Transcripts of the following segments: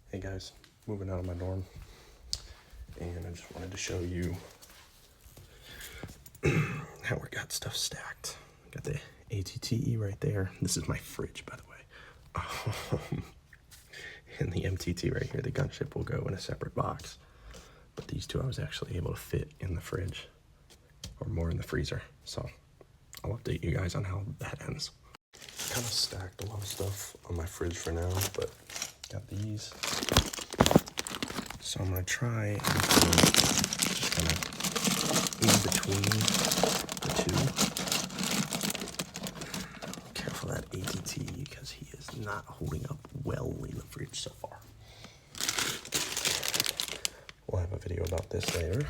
Hey guys, moving out of my dorm, and I just wanted to show you how we got stuff stacked. Got the ATTE right there. This is my fridge, by the way. And the MTT right here, the gunship, will go in a separate box. But these two I was actually able to fit in the fridge, or more in the freezer. So I'll update you guys on how that ends. Kind of stacked a lot of stuff on my fridge for now, but got these. So I'm gonna try and just kind of in between the two. Careful that ATT, because he is not holding up well in the fridge so far. We'll have a video about this later.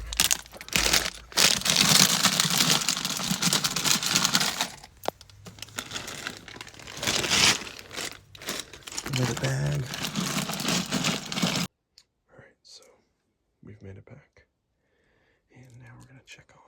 Another bag. Alright, so we've made it back. And now we're gonna check on